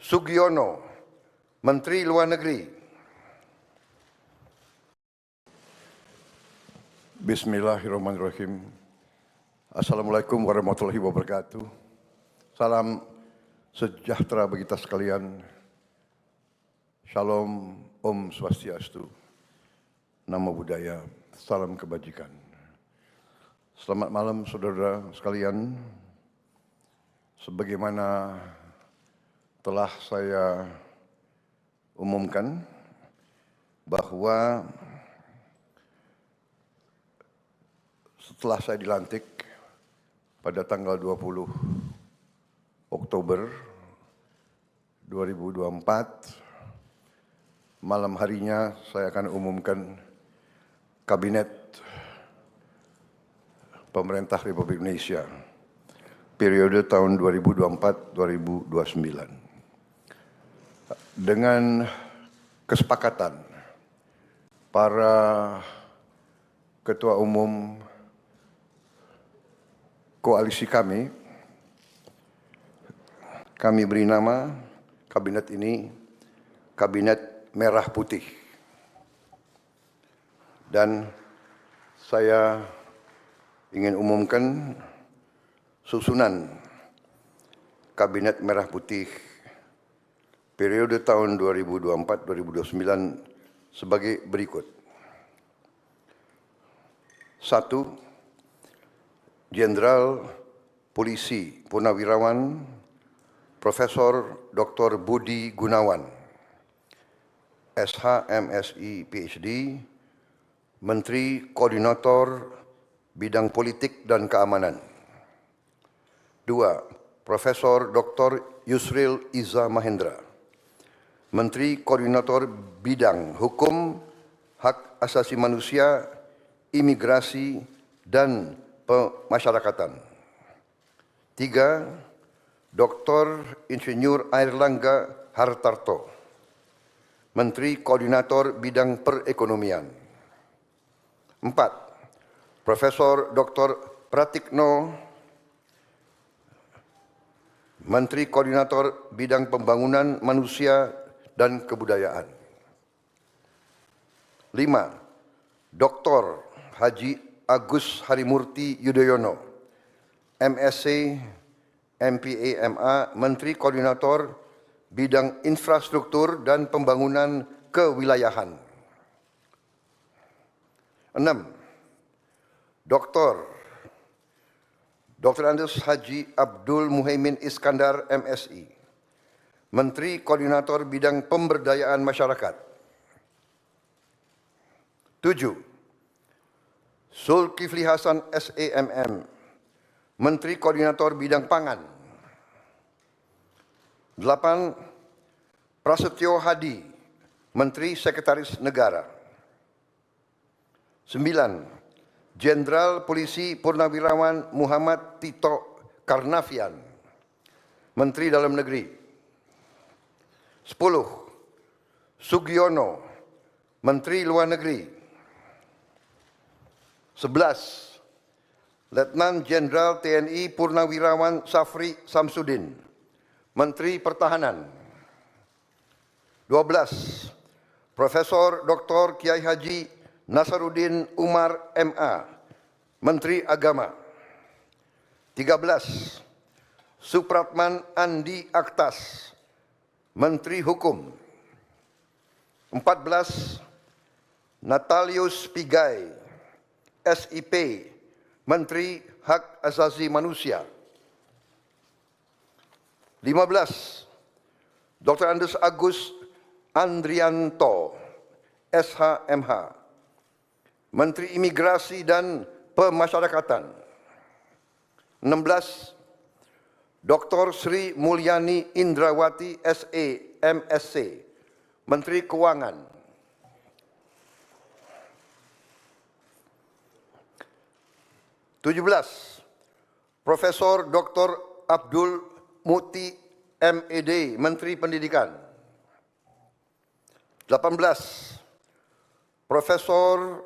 Sugiono, Menteri Luar Negeri. Bismillahirrahmanirrahim. Assalamualaikum warahmatullahi wabarakatuh. Salam sejahtera bagi kita sekalian. Shalom, Om Swastiastu. Namo Buddhaya, salam kebajikan. Selamat malam saudara sekalian. Sebagaimana telah saya umumkan bahwa setelah saya dilantik pada tanggal 20 Oktober 2024, malam harinya saya akan umumkan Kabinet Pemerintah Republik Indonesia periode tahun 2024-2029. Dengan kesepakatan para ketua umum koalisi kami beri nama kabinet ini Kabinet Merah Putih. Dan saya ingin umumkan susunan Kabinet Merah Putih periode tahun 2024-2029 sebagai berikut. 1. Jenderal Polisi Purnawirawan Profesor Dr. Budi Gunawan, SH, MSI, PhD, Menteri Koordinator Bidang Politik dan Keamanan. 2. Profesor Dr. Yusril Iza Mahendra, Menteri Koordinator Bidang Hukum, Hak Asasi Manusia, Imigrasi, dan Pemasyarakatan. 3. Dr. Insinyur Airlangga Hartarto, Menteri Koordinator Bidang Perekonomian. 4. Profesor Dr. Pratikno, Menteri Koordinator Bidang Pembangunan Manusia dan Kebudayaan. 5. Dr. Haji Agus Harimurti Yudhoyono, MSc, MPA, MA, Menteri Koordinator Bidang Infrastruktur dan Pembangunan Kewilayahan. 6. Dr. Andes Haji Abdul Muhaimin Iskandar, MSI, Menteri Koordinator Bidang Pemberdayaan Masyarakat. 7. Zulkifli Hasan, SEMM, Menteri Koordinator Bidang Pangan. 8. Prasetyo Hadi, Menteri Sekretaris Negara. 9. Jenderal Polisi Purnawirawan Muhammad Tito Karnavian, Menteri Dalam Negeri. 10. Sugiono, Menteri Luar Negeri. 11. Letnan Jenderal TNI Purnawirawan Safri Samsudin, Menteri Pertahanan. 12. Profesor Dr. Kiai Haji Nasaruddin Umar, MA, Menteri Agama. 13. Supratman Andi Aktas, Menteri Hukum. 14. Natalius Pigai, SIP, Menteri Hak Asasi Manusia. 15. Dr. Andes Agus Andrianto, SHMH, Menteri Imigrasi dan Pemasyarakatan. 16. Dr. Sri Mulyani Indrawati, SE, MSc, Menteri Keuangan. 17. Profesor Dr. Abdul Muti, MED, Menteri Pendidikan. 18. Profesor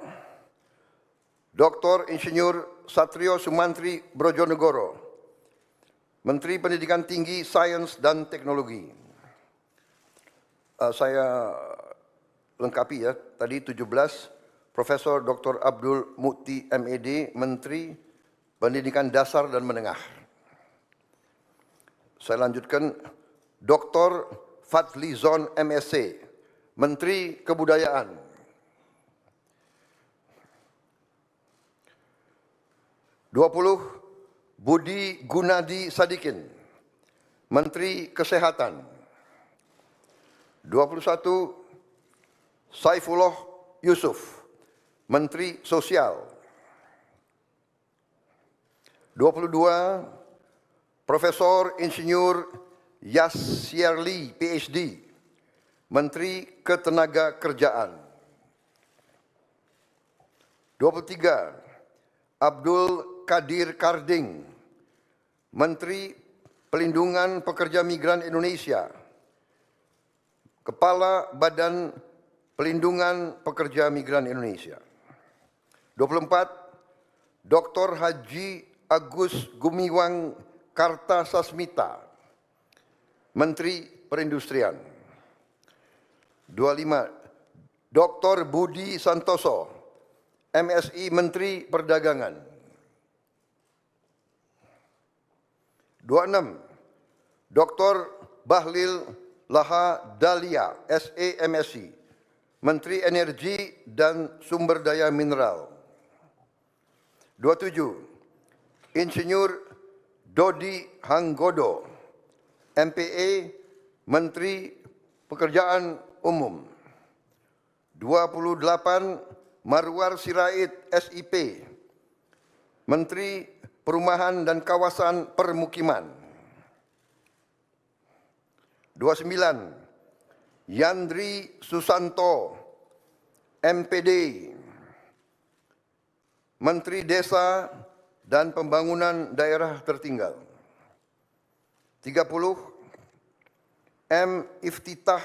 Dr. Insinyur Satrio Sumantri Brojonegoro, Menteri Pendidikan Tinggi, Sains dan Teknologi. Saya lengkapi ya, tadi 17, Profesor Dr. Abdul Mukti MED, Menteri Pendidikan Dasar dan Menengah. Saya lanjutkan, Dr. Fadlizon MSc, Menteri Kebudayaan. Budi Gunadi Sadikin, Menteri Kesehatan. 21, Saifullah Yusuf, Menteri Sosial. 22, Profesor Insinyur Yasyarli, PhD, Menteri Ketenagakerjaan. 23, Abdul Qadir Karding, Menteri Pelindungan Pekerja Migran Indonesia, Kepala Badan Pelindungan Pekerja Migran Indonesia. 24, Dr. Haji Agus Gumiwang Kartasasmita, Menteri Perindustrian. 25, Dr. Budi Santoso, MSI, Menteri Perdagangan. 26, Dr. Bahlil Lahadalia, SE, MSI, Menteri Energi dan Sumber Daya Mineral. 27, Insinyur Dodi Hanggodo, MPE, Menteri Pekerjaan Umum. 28, Marwar Sirait, SIP, Menteri Perumahan dan Kawasan Permukiman. 29, Yandri Susanto, MPD, Menteri Desa dan Pembangunan Daerah Tertinggal. 30, M. Iftitah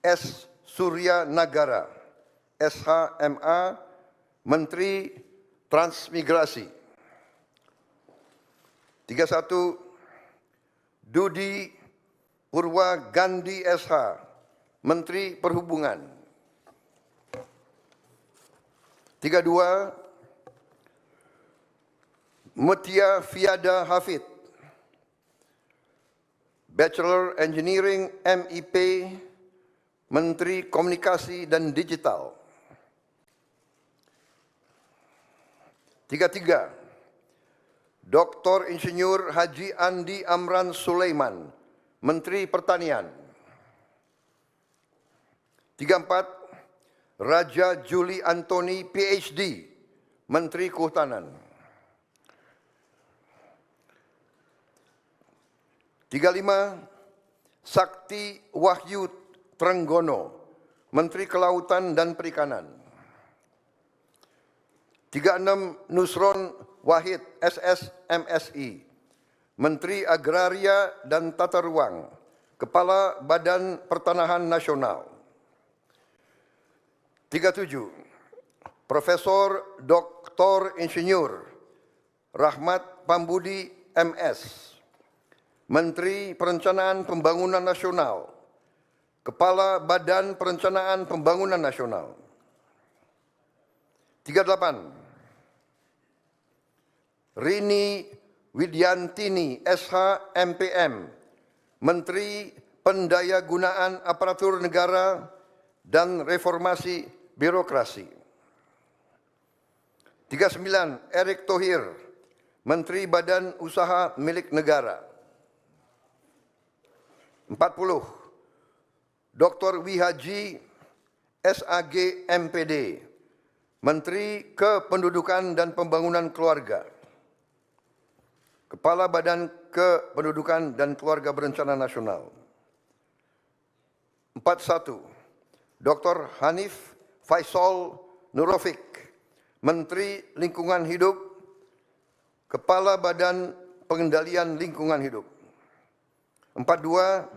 S. Surya Nagara, SHMA, Menteri Transmigrasi. 31, Dudi Purwagandhi SH, Menteri Perhubungan. 32, Mutia Fiada Hafid, Bachelor Engineering MIP, Menteri Komunikasi dan Digital. 33, Dr. Insinyur Haji Andi Amran Sulaiman, Menteri Pertanian. 34, Raja Juli Antoni, PhD, Menteri Kehutanan. 35, Sakti Wahyu Trenggono, Menteri Kelautan dan Perikanan. 36, Nusron Wahid, SS, MSI, Menteri Agraria dan Tata Ruang, Kepala Badan Pertanahan Nasional. 37, Profesor Dr. Insinyur Rahmat Pambudi, MS, Menteri Perencanaan Pembangunan Nasional, Kepala Badan Perencanaan Pembangunan Nasional. 38, Rini Widyantini, SH, MPM, Menteri Pendayagunaan Aparatur Negara dan Reformasi Birokrasi. 39, Erick Thohir, Menteri Badan Usaha Milik Negara. 40, Dr. Wihaji SAG, MPD, Menteri Kependudukan dan Pembangunan Keluarga, Kepala Badan Kependudukan dan Keluarga Berencana Nasional. 41, Dr. Hanif Faisal Nurofik, Menteri Lingkungan Hidup, Kepala Badan Pengendalian Lingkungan Hidup. 42,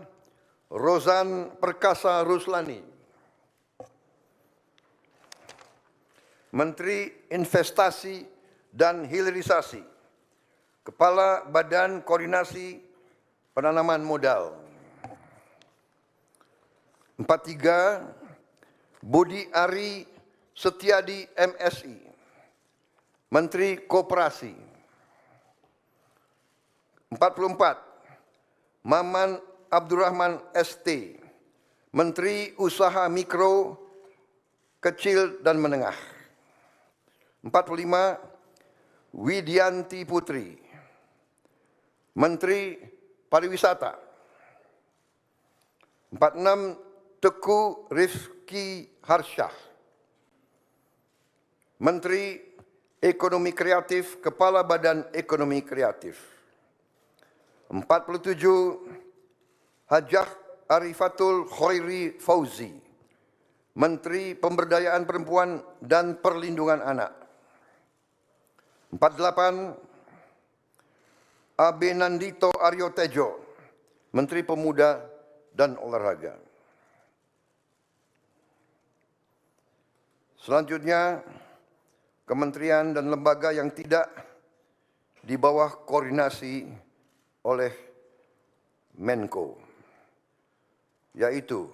Rozan Perkasa Ruslani, Menteri Investasi dan Hilirisasi, Kepala Badan Koordinasi Penanaman Modal. 43, Budi Ari Setiadi MSI, Menteri Koperasi. 44, Maman Abdurrahman ST, Menteri Usaha Mikro, Kecil dan Menengah. 45, Widianti Putri, Menteri Pariwisata. 46, Teguh Rifki Harsyah, Menteri Ekonomi Kreatif, Kepala Badan Ekonomi Kreatif. 47, Hajah Arifatul Khairi Fauzi, Menteri Pemberdayaan Perempuan dan Perlindungan Anak. 48, Abenandito Aryo Tejo, Menteri Pemuda dan Olahraga. Selanjutnya, kementerian dan lembaga yang tidak di bawah koordinasi oleh Menko, yaitu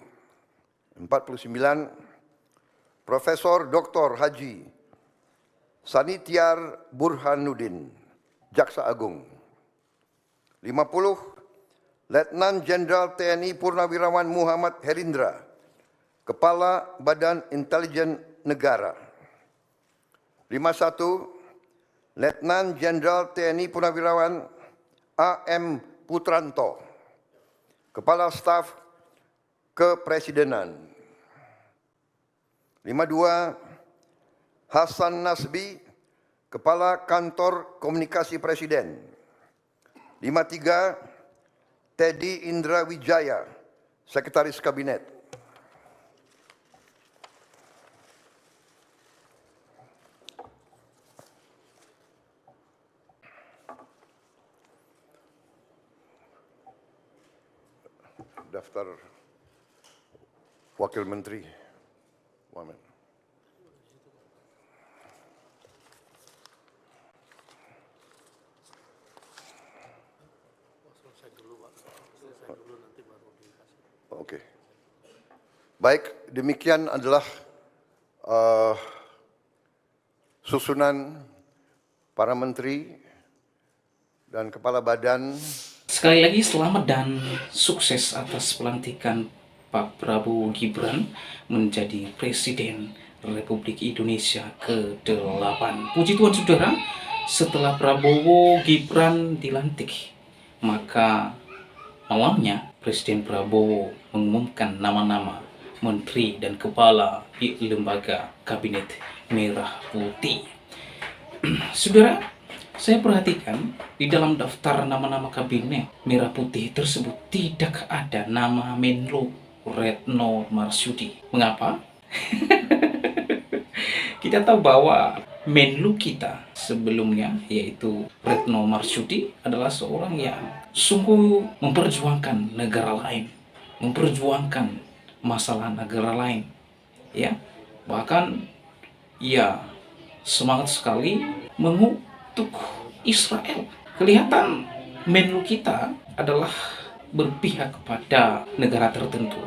49, Profesor Dr. Haji Sanitiar Burhanuddin, Jaksa Agung. 50, Letnan Jenderal TNI Purnawirawan Muhammad Herindra, Kepala Badan Intelijen Negara. 51, Letnan Jenderal TNI Purnawirawan AM Putranto, Kepala Staf Kepresidenan. 52, Hasan Nasbi, Kepala Kantor Komunikasi Presiden. 53, Teddy Indra Wijaya, Sekretaris Kabinet. Daftar Wakil Menteri. Wamen. Oke. Baik, demikian adalah susunan para menteri dan kepala badan. Sekali lagi selamat dan sukses atas pelantikan Pak Prabowo Gibran menjadi Presiden Republik Indonesia ke-8. Puji Tuhan saudara, setelah Prabowo Gibran dilantik, maka malamnya Presiden Prabowo mengumumkan nama-nama menteri dan kepala di lembaga Kabinet Merah Putih. Saudara, saya perhatikan di dalam daftar nama-nama kabinet Merah Putih tersebut tidak ada nama Menlu Retno Marsudi. Mengapa? Kita tahu bahwa Menlu kita sebelumnya, yaitu Retno Marsudi, adalah seorang yang sungguh memperjuangkan negara lain, memperjuangkan masalah negara lain, ya. Bahkan ia semangat sekali mengutuk Israel. Kelihatan Menlu kita adalah berpihak kepada negara tertentu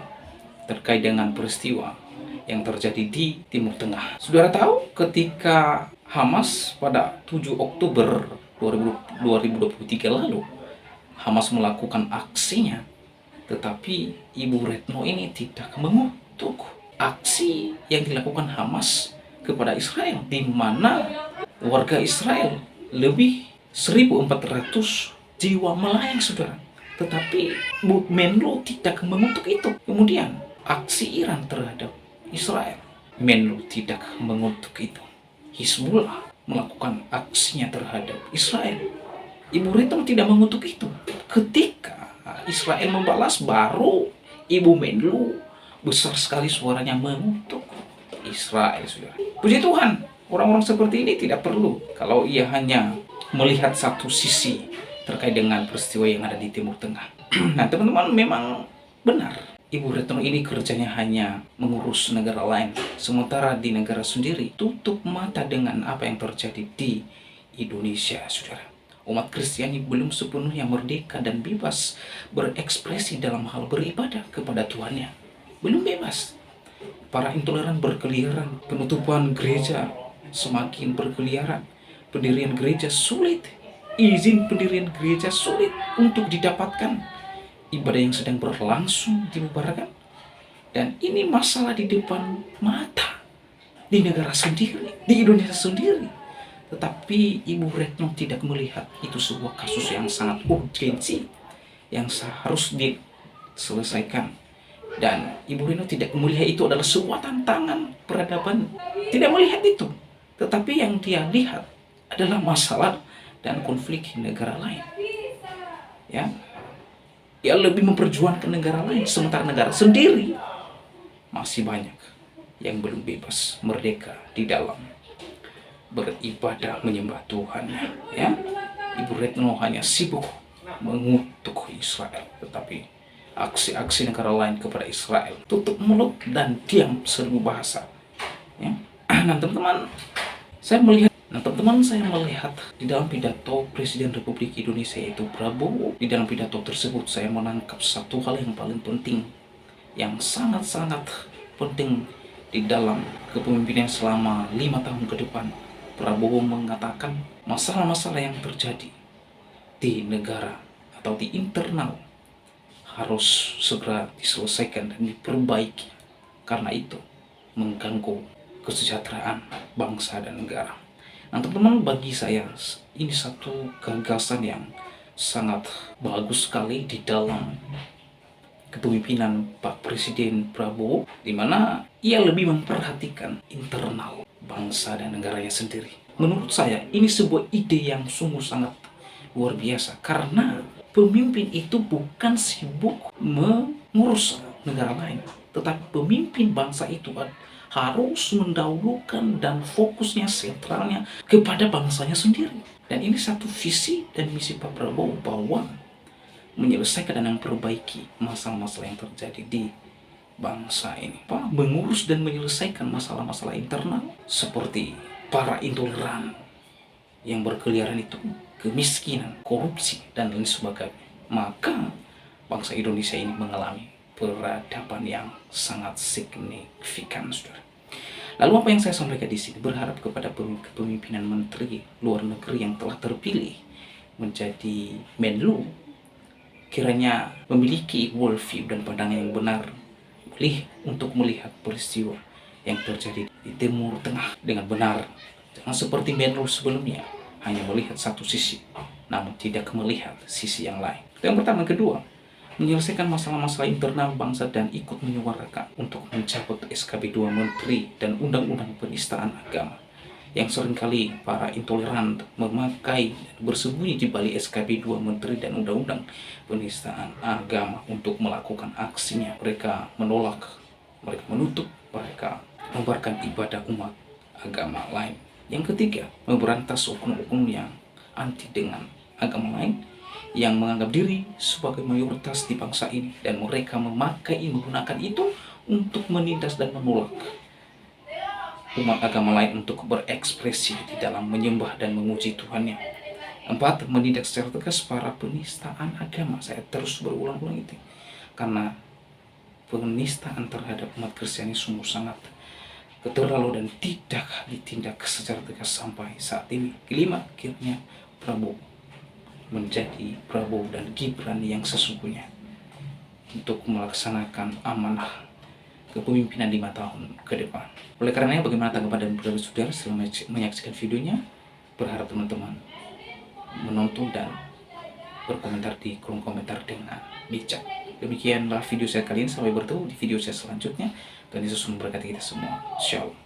terkait dengan peristiwa yang terjadi di Timur Tengah. Saudara tahu ketika Hamas pada 7 Oktober 2023 lalu, Hamas melakukan aksinya, tetapi Ibu Retno ini tidak mengutuk aksi yang dilakukan Hamas kepada Israel, di mana warga Israel lebih 1.400 jiwa melayang, saudara. Tetapi Menlu tidak mengutuk itu. Kemudian aksi Iran terhadap Israel, Menlu tidak mengutuk itu. Hizbullah melakukan aksinya terhadap Israel, Ibu Retno tidak mengutuk itu. Ketika Israel membalas, baru Ibu Menlu besar sekali suaranya mengutuk Israel, saudara. Puji Tuhan, orang-orang seperti ini tidak perlu kalau ia hanya melihat satu sisi terkait dengan peristiwa yang ada di Timur Tengah. Nah, teman-teman, memang benar, Ibu Retno ini kerjanya hanya mengurus negara lain, sementara di negara sendiri tutup mata dengan apa yang terjadi di Indonesia, saudara. Umat Kristiani belum sepenuhnya merdeka dan bebas berekspresi dalam hal beribadah kepada Tuhannya. belum bebas. Para intoleran berkeliaran, penutupan gereja semakin berkeliaran, pendirian gereja sulit, izin pendirian gereja sulit untuk didapatkan, ibadah yang sedang berlangsung dibubarkan. Dan ini masalah di depan mata, di negara sendiri, di Indonesia sendiri. Tetapi Ibu Retno tidak melihat itu sebuah kasus yang sangat urgensi, yang harus diselesaikan. Dan Ibu Retno tidak melihat itu adalah sebuah tantangan peradaban. Tidak melihat itu. Tetapi yang dia lihat adalah masalah dan konflik negara lain. Ya, dia lebih memperjuangkan negara lain, sementara negara sendiri masih banyak yang belum bebas merdeka di dalam beribadah menyembah Tuhan. Ya, Ibu Retno hanya sibuk mengutuk Israel, tetapi aksi-aksi negara lain kepada Israel tutup mulut dan diam seribu bahasa. Ya. Nah teman-teman, saya melihat di dalam pidato Presiden Republik Indonesia yaitu Prabowo, di dalam pidato tersebut saya menangkap satu hal yang paling penting, yang sangat-sangat penting di dalam kepemimpinan selama 5 tahun ke depan. Prabowo mengatakan masalah-masalah yang terjadi di negara atau di internal harus segera diselesaikan dan diperbaiki, karena itu mengganggu kesejahteraan bangsa dan negara. Nah teman-teman, bagi saya ini satu gagasan yang sangat bagus sekali di dalam kepemimpinan Pak Presiden Prabowo, di mana ia lebih memperhatikan internal bangsa dan negaranya sendiri. Menurut saya ini sebuah ide yang sungguh sangat luar biasa, karena pemimpin itu bukan sibuk mengurus negara lain, tetapi pemimpin bangsa itu harus mendahulukan dan fokusnya sentralnya kepada bangsanya sendiri. Dan ini satu visi dan misi Pak Prabowo, bahwa menyelesaikan dan memperbaiki masalah-masalah yang terjadi di bangsa ini, mengurus dan menyelesaikan masalah-masalah internal seperti para intoleran yang berkeliaran itu, kemiskinan, korupsi, dan lain sebagainya. Maka bangsa Indonesia ini mengalami peradaban yang sangat signifikan, saudara. Lalu apa yang saya sampaikan di sini, berharap kepada kepemimpinan Menteri Luar Negeri yang telah terpilih menjadi Menlu, kiranya memiliki worldview dan pandangan yang benar untuk melihat peristiwa yang terjadi di Timur Tengah dengan benar. Jangan seperti Menlu sebelumnya, hanya melihat satu sisi, namun tidak melihat sisi yang lain. Itu yang pertama. Kedua, menyelesaikan masalah-masalah internal bangsa dan ikut menyuarakan untuk mencabut SKB 2 Menteri dan Undang-Undang Penistaan Agama, yang seringkali para intoleran memakai dan bersembunyi di balik SKB 2 Menteri dan Undang-Undang Penistaan Agama untuk melakukan aksinya. Mereka menolak, mereka menutup, mereka membubarkan ibadah umat agama lain. Yang ketiga, memberantas oknum-oknum yang anti dengan agama lain, yang menganggap diri sebagai mayoritas di bangsa ini, dan mereka menggunakan itu untuk menindas dan menolak umat agama lain untuk berekspresi di dalam menyembah dan memuji Tuhannya. 4, menindak secara tegas para penistaan agama. Saya terus berulang-ulang itu, karena penistaan terhadap umat Kristiani sungguh sangat keterlaluan dan tidak ditindak secara tegas sampai saat ini. 5, akhirnya Prabowo menjadi Prabowo dan Gibran yang sesungguhnya untuk melaksanakan amanah kepemimpinan 5 tahun ke depan. Oleh karenanya, bagaimana tanggapan dan pendapat saudara setelah menyaksikan videonya? Berharap teman-teman menonton dan berkomentar di kolom komentar dengan bijak. Demikianlah video saya kali ini, sampai bertemu di video saya selanjutnya. Dan Yesus memberkati kita semua. Shalom.